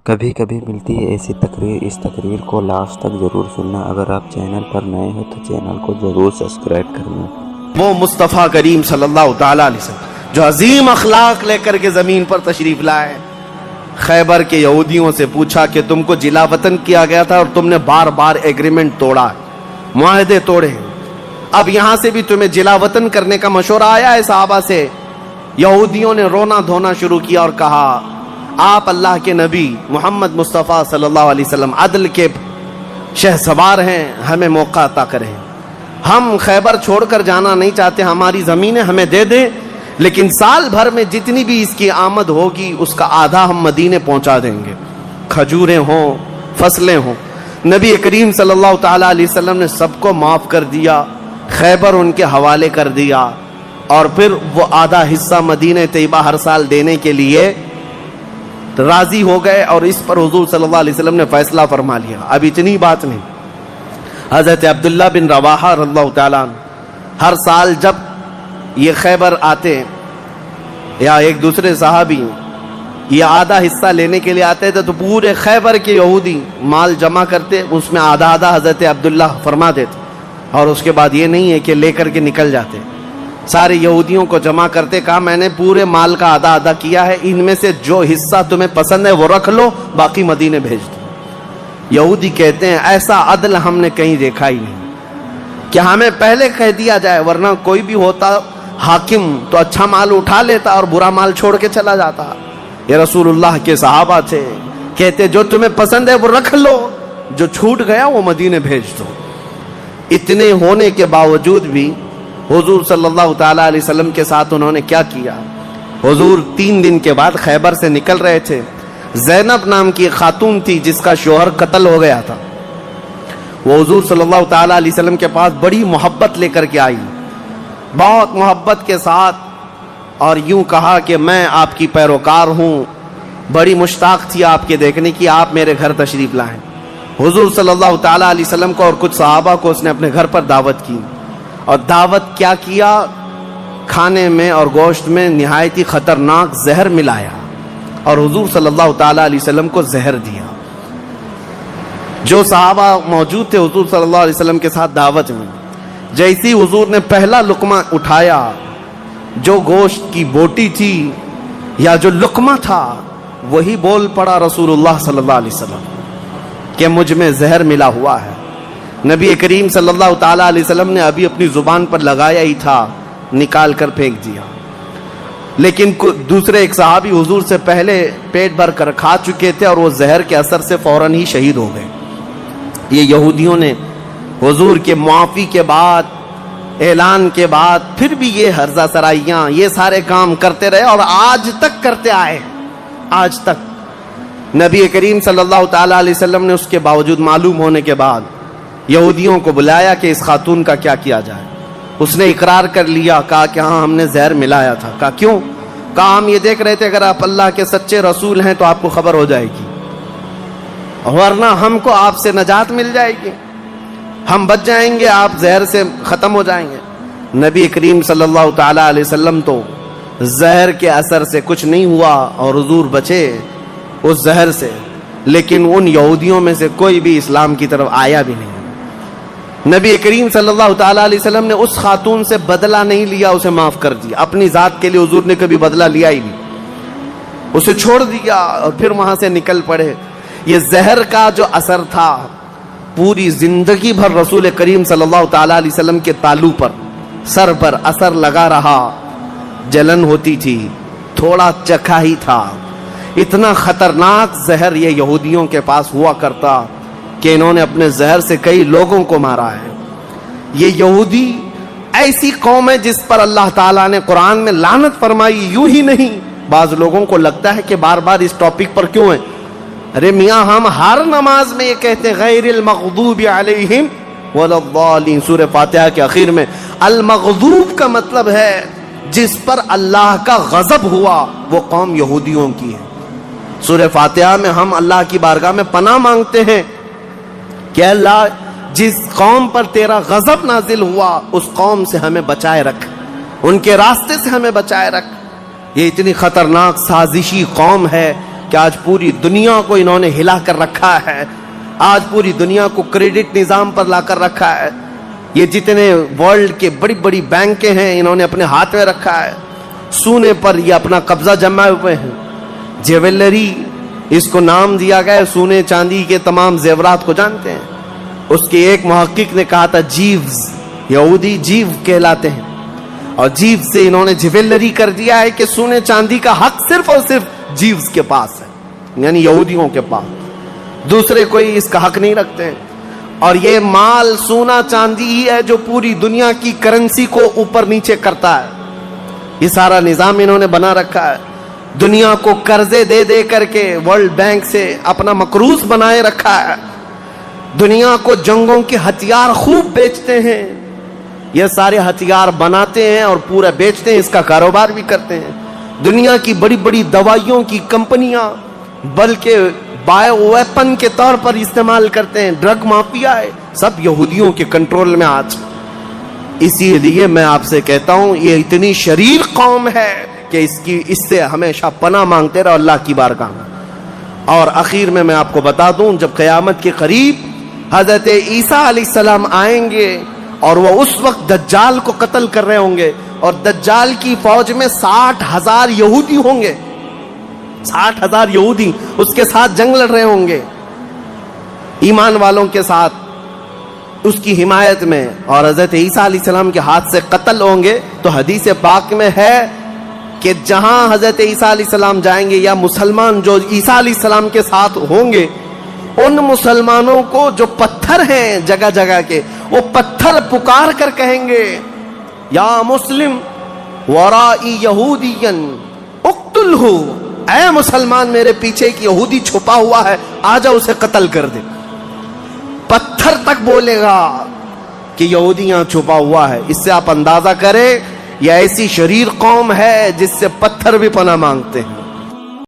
کبھی کبھی ملتی ہے ایسی تقریر، اس تقریر کو لاسٹ تک ضرور سننا۔ اگر آپ چینل پر نئے ہو تو چینل کو ضرور سبسکرائب کرنا۔ وہ مصطفیٰ کریم صلی اللہ تعالیٰ علیہ وسلم جو عظیم اخلاق لے کر کے زمین پر تشریف لائے، خیبر کے یہودیوں سے پوچھا کہ تم کو جلا وطن کیا گیا تھا اور تم نے بار بار ایگریمنٹ توڑا، معاہدے توڑے، اب یہاں سے بھی تمہیں جلا وطن کرنے کا مشورہ آیا ہے صحابہ سے۔ یہودیوں نے رونا دھونا شروع کیا اور کہا آپ اللہ کے نبی محمد مصطفیٰ صلی اللہ علیہ وسلم عدل کے شہسوار ہیں، ہمیں موقع عطا کریں، ہم خیبر چھوڑ کر جانا نہیں چاہتے، ہماری زمینیں ہمیں دے دیں، لیکن سال بھر میں جتنی بھی اس کی آمد ہوگی اس کا آدھا ہم مدینے پہنچا دیں گے، کھجوریں ہوں، فصلیں ہوں۔ نبی کریم صلی اللہ تعالیٰ علیہ وسلم نے سب کو معاف کر دیا، خیبر ان کے حوالے کر دیا، اور پھر وہ آدھا حصہ مدینہ طیبہ ہر سال دینے کے لیے راضی ہو گئے، اور اس پر حضور صلی اللہ علیہ وسلم نے فیصلہ فرما لیا۔ اب اتنی بات نہیں، حضرت عبداللہ بن رواحہ رضی اللہ تعالیٰ عنہ ہر سال جب یہ خیبر آتے یا ایک دوسرے صحابی یہ آدھا حصہ لینے کے لیے آتے تھے تو پورے خیبر کے یہودی مال جمع کرتے، اس میں آدھا آدھا حضرت عبداللہ فرما دیتے، اور اس کے بعد یہ نہیں ہے کہ لے کر کے نکل جاتے، سارے یہودیوں کو جمع کرتے، کہا میں نے پورے مال کا آدھا آدھا کیا ہے، ان میں سے جو حصہ تمہیں پسند ہے وہ رکھ لو، باقی مدینے بھیج دو۔ یہودی کہتے ہیں ایسا عدل ہم نے کہیں دیکھا ہی نہیں کہ ہمیں پہلے کہہ دیا جائے، ورنہ کوئی بھی ہوتا حاکم تو اچھا مال اٹھا لیتا اور برا مال چھوڑ کے چلا جاتا۔ یہ رسول اللہ کے صحابہ تھے، کہتے جو تمہیں پسند ہے وہ رکھ لو، جو چھوٹ گیا وہ مدینے بھیج دو۔ اتنے ہونے کے باوجود بھی حضور صلی اللہ تعالیٰ علیہ وسلم کے ساتھ انہوں نے کیا کیا؟ حضور 3 دن کے بعد خیبر سے نکل رہے تھے، زینب نام کی خاتون تھی جس کا شوہر قتل ہو گیا تھا، وہ حضور صلی اللہ تعالیٰ علیہ وسلم کے پاس بڑی محبت لے کر کے آئی، بہت محبت کے ساتھ، اور یوں کہا کہ میں آپ کی پیروکار ہوں، بڑی مشتاق تھی آپ کے دیکھنے کی، آپ میرے گھر تشریف لائیں۔ حضور صلی اللہ تعالیٰ علیہ وسلم کو اور کچھ صحابہ کو اس نے اپنے گھر پر دعوت کی، اور دعوت کیا کیا؟ کھانے میں اور گوشت میں نہایت ہی خطرناک زہر ملایا، اور حضور صلی اللہ تعالیٰ علیہ وسلم کو زہر دیا۔ جو صحابہ موجود تھے حضور صلی اللہ علیہ وسلم کے ساتھ دعوت میں، جیسی حضور نے پہلا لقمہ اٹھایا، جو گوشت کی بوٹی تھی یا جو لقمہ تھا وہی بول پڑا رسول اللہ صلی اللہ علیہ وسلم کہ مجھ میں زہر ملا ہوا ہے۔ نبی کریم صلی اللہ تعالیٰ علیہ وسلم نے ابھی اپنی زبان پر لگایا ہی تھا، نکال کر پھینک دیا، لیکن دوسرے ایک صحابی حضور سے پہلے پیٹ بھر کر کھا چکے تھے اور وہ زہر کے اثر سے فوراً ہی شہید ہو گئے۔ یہ یہودیوں نے حضور کے معافی کے بعد، اعلان کے بعد پھر بھی یہ ہرزہ سرائیاں، یہ سارے کام کرتے رہے، اور آج تک کرتے آئے، آج تک۔ نبی کریم صلی اللہ تعالیٰ علیہ وسلم نے اس کے باوجود معلوم ہونے کے بعد یہودیوں کو بلایا کہ اس خاتون کا کیا کیا جائے۔ اس نے اقرار کر لیا، کہا کہ ہاں ہم نے زہر ملایا تھا۔ کہا کیوں؟ کہا ہم یہ دیکھ رہے تھے اگر آپ اللہ کے سچے رسول ہیں تو آپ کو خبر ہو جائے گی، ورنہ ہم کو آپ سے نجات مل جائے گی، ہم بچ جائیں گے، آپ زہر سے ختم ہو جائیں گے۔ نبی کریم صلی اللہ تعالیٰ علیہ وسلم تو زہر کے اثر سے کچھ نہیں ہوا اور حضور بچے اس زہر سے، لیکن ان یہودیوں میں سے کوئی بھی اسلام کی طرف آیا بھی نہیں۔ نبی کریم صلی اللہ تعالیٰ علیہ وسلم نے اس خاتون سے بدلہ نہیں لیا، اسے معاف کر دیا، اپنی ذات کے لیے حضور نے کبھی بدلہ لیا ہی نہیں، اسے چھوڑ دیا اور پھر وہاں سے نکل پڑے۔ یہ زہر کا جو اثر تھا پوری زندگی بھر رسول کریم صلی اللہ تعالیٰ علیہ وسلم کے تالو پر، سر پر اثر لگا رہا، جلن ہوتی تھی، تھوڑا چکھا ہی تھا۔ اتنا خطرناک زہر یہ یہودیوں کے پاس ہوا کرتا کہ انہوں نے اپنے زہر سے کئی لوگوں کو مارا ہے۔ یہ یہودی ایسی قوم ہے جس پر اللہ تعالیٰ نے قرآن میں لعنت فرمائی۔ یوں ہی نہیں، بعض لوگوں کو لگتا ہے کہ بار بار اس ٹاپک پر کیوں ہے؟ ارے میاں ہم ہر نماز میں یہ کہتے ہیں غیر المغضوب علیہم ولا الضالین، سورہ فاتحہ کے آخر میں المغضوب کا مطلب ہے جس پر اللہ کا غضب ہوا، وہ قوم یہودیوں کی ہے۔ سورہ فاتحہ میں ہم اللہ کی بارگاہ میں پناہ مانگتے ہیں کہ اللہ جس قوم پر تیرا غضب نازل ہوا اس قوم سے ہمیں بچائے رکھ، ان کے راستے سے ہمیں بچائے رکھ۔ یہ اتنی خطرناک سازشی قوم ہے، کہ آج پوری دنیا کو انہوں نے ہلا کر رکھا ہے، آج پوری دنیا کو کریڈٹ نظام پر لا کر رکھا ہے. یہ جتنے ورلڈ کے بڑی بڑی بینکیں ہیں انہوں نے اپنے ہاتھ میں رکھا ہے. سونے پر یہ اپنا قبضہ جمائے ہوئے ہیں. جیولری اس کو نام دیا گیا ہے، سونے چاندی کے تمام زیورات کو جانتے ہیں. اس کے ایک محقق نے کہا تھا جیوز، یہودی جیو کہلاتے ہیں، اور جیو سے انہوں نے جیولری کر دیا ہے کہ سونے چاندی کا حق صرف اور صرف جیوز کے پاس ہے، یعنی یہودیوں کے پاس. دوسرے کوئی اس کا حق نہیں رکھتے. اور یہ مال سونا چاندی ہی ہے جو پوری دنیا کی کرنسی کو اوپر نیچے کرتا ہے. یہ سارا نظام انہوں نے بنا رکھا ہے. دنیا کو قرضے دے دے کر کے ورلڈ بینک سے اپنا مقروض بنائے رکھا ہے. دنیا کو جنگوں کے ہتھیار خوب بیچتے ہیں. یہ سارے ہتھیار بناتے ہیں اور پورا بیچتے ہیں، اس کا کاروبار بھی کرتے ہیں. دنیا کی بڑی بڑی دوائیوں کی کمپنیاں بلکہ بایو ویپن کے طور پر استعمال کرتے ہیں. ڈرگ مافیا ہے، سب یہودیوں کے کنٹرول میں آج. اسی لیے میں آپ سے کہتا ہوں یہ اتنی شریر قوم ہے کہ اس سے ہمیشہ پناہ مانگتے رہو اللہ کی بارگاہ میں. اور اخیر میں آپ کو بتا دوں، جب قیامت کے قریب حضرت عیسیٰ علیہ السلام آئیں گے اور وہ اس وقت دجال کو قتل کر رہے ہوں گے، اور دجال کی فوج میں 60,000 یہودی ہوں گے. 60,000 یہودی اس کے ساتھ جنگ لڑ رہے ہوں گے، ایمان والوں کے ساتھ اس کی حمایت میں، اور حضرت عیسیٰ علیہ السلام کے ہاتھ سے قتل ہوں گے. تو حدیث پاک میں ہے کہ جہاں حضرت عیسیٰ علیہ السلام جائیں گے، یا مسلمان جو عیسیٰ علیہ السلام کے ساتھ ہوں گے، ان مسلمانوں کو جو پتھر ہیں جگہ جگہ کے، وہ پتھر پکار کر کہیں گے یا مسلم ورائی یہودین اقتلہ، اے مسلمان میرے پیچھے ایک یہودی چھپا ہوا ہے، آجا اسے قتل کر دے. پتھر تک بولے گا کہ یہودی یہاں چھپا ہوا ہے. اس سے آپ اندازہ کریں یہ ایسی شریر قوم ہے جس سے پتھر بھی پناہ مانگتے ہیں.